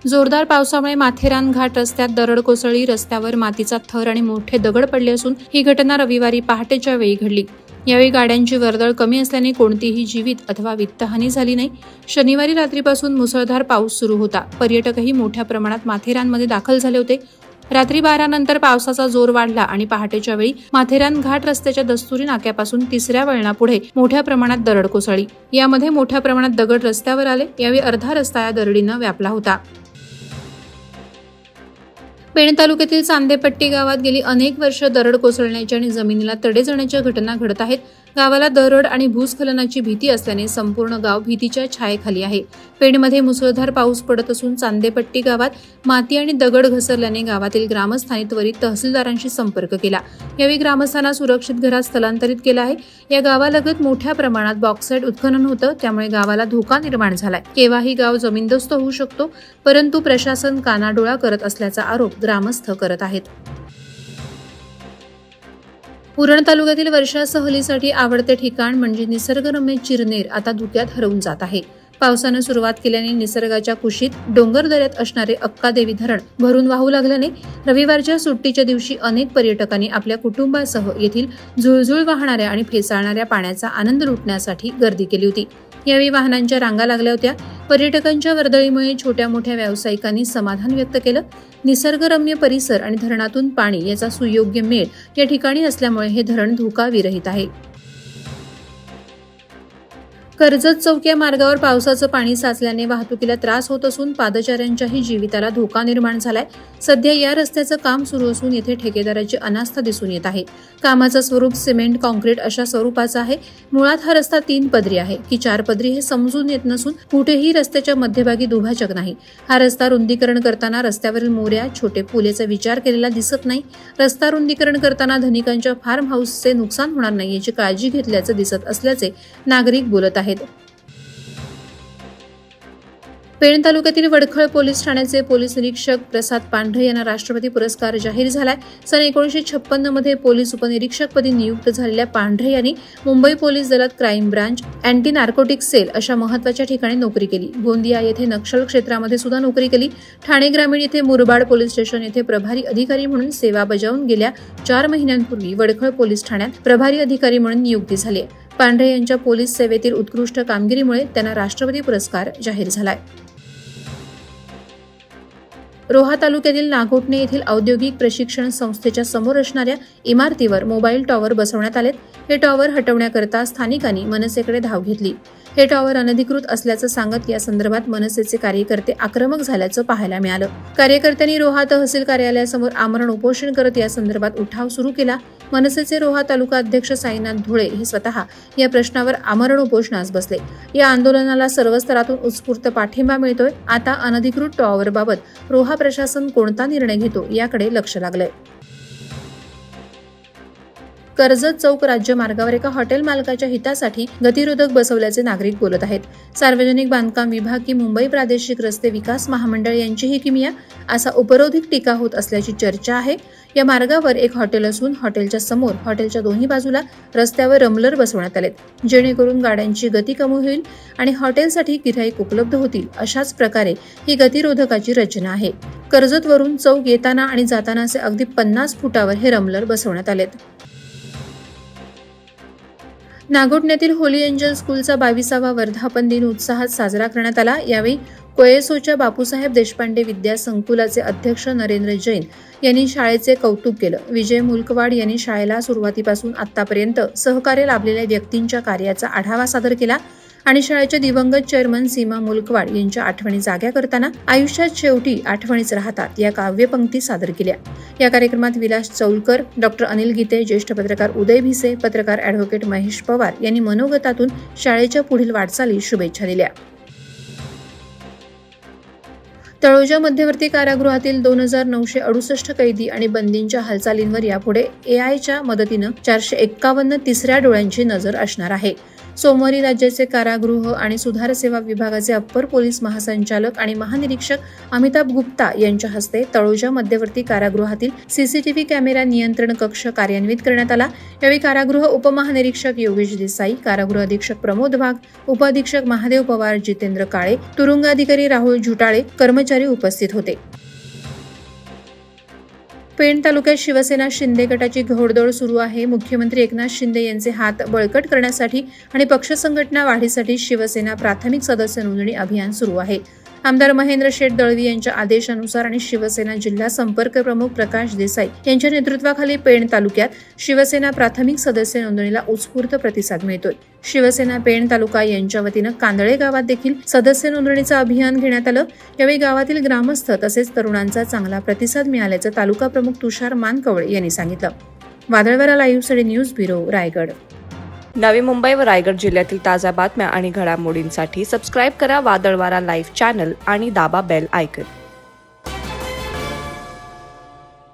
जोरदार पावसामुळे माथेरान घाट रस्त्यात दरड कोसळली. रस्त्यावर मातीचा थर आणि मोठे दगड पडले असून ही घटना रविवारी पहाटेच्या वेळी घडली. यावेळी गाड्यांची वर्दळ कमी असल्याने कोणतीही जीवित अथवा वित्तहानी झाली नाही. शनिवारी रात्रीपासून मुसळधार पाऊस सुरू होता. पर्यटकही मोठ्या प्रमाणात माथेरानमध्ये दाखल झाले होते. रात्री 12 नंतर पावसाचा जोर वाढला आणि पहाटेच्या वेळी माथेरान घाट रस्त्याच्या दस्तुरी नाक्यापासून तिसऱ्या वळणापुढे मोठ्या प्रमाणात दरड कोसळली. यामध्ये मोठ्या प्रमाणात दगड रस्त्यावर आले. यावेळी अर्धा रस्ता या दरडीनं व्यापला होता. पेण तालुक्यातील चांदेपट्टी गावात गेली अनेक वर्ष दरड कोसळण्याच्या आणि जमिनीला तडे जाण्याच्या घटना घडत आहेत. गावाला दरड आणि भूस्खलनाची भीती असल्याने संपूर्ण गाव भीतीच्या छायेखाली आहे. पेणमध्ये मुसळधार पाऊस पडत असून चांदेपट्टी गावात माती आणि दगड घसरल्याने गावातील ग्रामस्थांनी त्वरित तहसीलदारांशी संपर्क केला. यावेळी ग्रामस्थांना सुरक्षित घरात स्थलांतरित केलं आहे. या गावालगत मोठ्या प्रमाणात बॉक्साईट उत्खनन होतं, त्यामुळे गावाला धोका निर्माण झालाय. केव्हाही गाव जमीनदोस्त होऊ शकतो, परंतु प्रशासन कानाडोळा करत असल्याचा आरोप ग्रामस्थ करत आहेत. उरण तालुक्यातील वर्षा सहलीसाठी आवडते ठिकाण म्हणजे निसर्गरम्य चिरनेर आता धुक्यात हरवून जात आहे. पावसानं सुरुवात केल्याने निसर्गाच्या कुशीत डोंगर दऱ्यात असणारे अक्कादेवी धरण भरून वाहू लागल्याने रविवारच्या सुट्टीच्या दिवशी अनेक पर्यटकांनी आपल्या कुटुंबासह येथील झुळझुळ वाहणाऱ्या आणि फेसाळणाऱ्या पाण्याचा आनंद लुटण्यासाठी गर्दी केली होती. यावेळी वाहनांच्या रांगा लागल्या होत्या. पर्यटकांच्या वर्दळीमुळे छोट्या मोठ्या व्यावसायिकांनी समाधान व्यक्त केलं. निसर्गरम्य परिसर आणि धरणातून पाणी याचा सुयोग्य मेळ या ठिकाणी असल्यामुळे हे धरण धोकाविरहित आहे. कर्जत चौक या मार्गावर पावसाचं पाणी साचल्याने वाहतुकीला त्रास होत असून पादचाऱ्यांच्याही जीविताला धोका निर्माण झालाय. सध्या या रस्त्याचं काम सुरू असून येथे ठेकेदाराची अनास्था दिसून येत आहे. कामाचं स्वरूप सिमेंट कॉन्क्रीट अशा स्वरूपाचं आहे. मुळात हा रस्ता 3 पदरी आहे की 4 पदरी हे समजून येत नसून कुठेही रस्त्याच्या मध्यभागी दुभाजक नाही. हा रस्ता रुंदीकरण करताना रस्त्यावरील मोऱ्या, छोटे पूल याचा विचार केलेला दिसत नाही. रस्ता रुंदीकरण करताना धनिकांच्या फार्म हाऊसचे नुकसान होणार नाही याची काळजी घेतल्याचं दिसत असल्याचे नागरिक बोलत आहेत. पेण तालुक्यातील वडखळ पोलीस ठाण्याचे पोलीस निरीक्षक प्रसाद पांढरे यांना राष्ट्रपती पुरस्कार जाहीर झालाय. सन 1956 मध्ये पोलीस उपनिरीक्षकपदी नियुक्त झालेल्या पांढरे यांनी मुंबई पोलीस दलात crime branch, anti narcotic cell अशा महत्वाच्या ठिकाणी नोकरी केली. गोंदिया येथे नक्षल क्षेत्रामध्ये सुद्धा नोकरी केली. ठाणे ग्रामीण येथे मुरबाड पोलीस स्टेशन येथे प्रभारी अधिकारी म्हणून सेवा बजावून गेल्या 4 महिन्यांपूर्वी वडखळ पोलीस ठाण्यात प्रभारी अधिकारी म्हणून नियुक्ती झाली. पांढरे यांच्या पोलीस सेवेतील उत्कृष्ट कामगिरीमुळे त्यांना राष्ट्रपती पुरस्कार जाहीर झालाय. रोहा तालुक्यातील नागोठणे येथील औद्योगिक प्रशिक्षण संस्थेच्या समोर असणाऱ्या इमारतीवर मोबाईल टॉवर बसवण्यात आलेत. हे टॉवर हटवण्याकरता स्थानिकांनी मनसेकडे धाव घेतली. हे टॉवर अनधिकृत असल्याचं सांगत या संदर्भात मनसेचे कार्यकर्ते आक्रमक झाल्याचं पाहायला मिळालं. कार्यकर्त्यांनी रोहा तहसील कार्यालयासमोर आमरण उपोषण करत या संदर्भात उठाव सुरू केला. मनसेचे रोहा तालुका अध्यक्ष साईनाथ धुळे हे स्वतः या प्रश्नावर आमरण उपोषणास बसले. या आंदोलनाला सर्व स्तरातून उत्स्फूर्त पाठिंबा मिळतोय. आता अनधिकृत टॉवरबाबत रोहा प्रशासन कोणता निर्णय घेतो याकडे लक्ष लागलंय. कर्जत चौक राज्य मार्गावर एका हॉटेल मालकाच्या हितासाठी गतिरोधक बसवल्याचे नागरिक बोलत आहेत. सार्वजनिक बांधकाम विभाग की मुंबई प्रादेशिक रस्ते विकास महामंडळ यांची ही किमिया असा उपरोधिक टीका होत असल्याची चर्चा आहे. या मार्गावर एक हॉटेल असून हॉटेलच्या समोर हॉटेलच्या दोन्ही बाजूला रस्त्यावर रमलर बसवण्यात आलेत, जेणेकरून गाड्यांची गती कमी होईल आणि हॉटेलसाठी गिऱ्हाईक उपलब्ध होतील. अशाच प्रकारे ही गतिरोधकाची रचना आहे. कर्जतवरून चौक येताना आणि जातानाचे अगदी 50 फुटावर हे रमलर बसवण्यात आलेत. नागोठण्यातील होली एंजल स्कूलचा 22वा वर्धापन दिन उत्साहात साजरा करण्यात आला. यावेळी कोयसोच्या बापूसाहेब देशपांडे विद्या संकुलाचे अध्यक्ष नरेंद्र जैन यांनी शाळेचे कौतुक केलं. विजय मुलकवाड यांनी शाळेला सुरुवातीपासून आतापर्यंत सहकार्य लाभलेल्या व्यक्तींच्या कार्याचा आढावा सादर केला आणि शाळेच्या दिवंगत चेअरमन सीमा मुलकवाड यांच्या आठवणी जाग्या करताना आयुष्यात शेवटी आठवणीच राहतात या काव्यपंक्ती सादर केल्या. या कार्यक्रमात विलास चौलकर, डॉक्टर अनिल गीते, ज्येष्ठ पत्रकार उदय भिसे, पत्रकार ॲडव्होकेट महेश पवार यांनी मनोगतातून शाळेच्या पुढील वाटचाली शुभेच्छा दिल्या. तळोजा मध्यवर्ती कारागृहातील 2968 कैदी आणि बंदींच्या हालचालींवर यापुढे एआयच्या मदतीनं 451 तिसऱ्या डोळ्यांची नजर असणार आहे. सोमवारी राज्याचे कारागृह आणि सुधार सेवा विभागाचे अप्पर पोलीस महासंचालक आणि महानिरीक्षक अमिताभ गुप्ता यांच्या हस्ते तळोजा मध्यवर्ती कारागृहातील सीसीटीव्ही कॅमेरा नियंत्रण कक्ष कार्यान्वित करण्यात आला। यावेळी कारागृह उपमहानिरीक्षक योगेश देसाई, कारागृह अधीक्षक प्रमोद वाघ, उपअधीक्षक महादेव पवार, जितेंद्र काळे, तुरुंगाधिकारी राहुल झुटाळे कर्मचारी उपस्थित होते। पेण तालुक्यात शिवसेना शिंदे गटाची घोडदौड सुरू आहे। मुख्यमंत्री एकनाथ शिंदे यांचे हात बळकट करण्यासाठी आणि पक्ष संघटना वाढीसाठी शिवसेना प्राथमिक सदस्य नोंदणी अभियान सुरू आहे। आमदार महेंद्र शेठ दळवी यांच्या आदेशानुसार आणि शिवसेना जिल्हा संपर्क प्रमुख प्रकाश देसाई यांच्या नेतृत्वाखाली पेण तालुक्यात शिवसेना प्राथमिक सदस्य नोंदणीला उत्स्फूर्त प्रतिसाद मिळतोय। शिवसेना पेण तालुका यांच्या वतीनं कांदळे गावात देखील सदस्य नोंदणीचं अभियान घेण्यात आलं। यावेळी गावातील ग्रामस्थ तसेच तरुणांचा चांगला प्रतिसाद मिळाल्याचं तालुका प्रमुख तुषार मानकवळे यांनी सांगितलं। वादळवारा लाईव्हसाठी न्यूज ब्युरो, रायगड। नवी मुंबई व रायगड जिल्ह्यातील ताज्या बातम्या आणि घडामोडींसाठी सबस्क्राईब करा वादळवारा लाईव्ह चॅनल आणि दाबा बेल आयकॉन।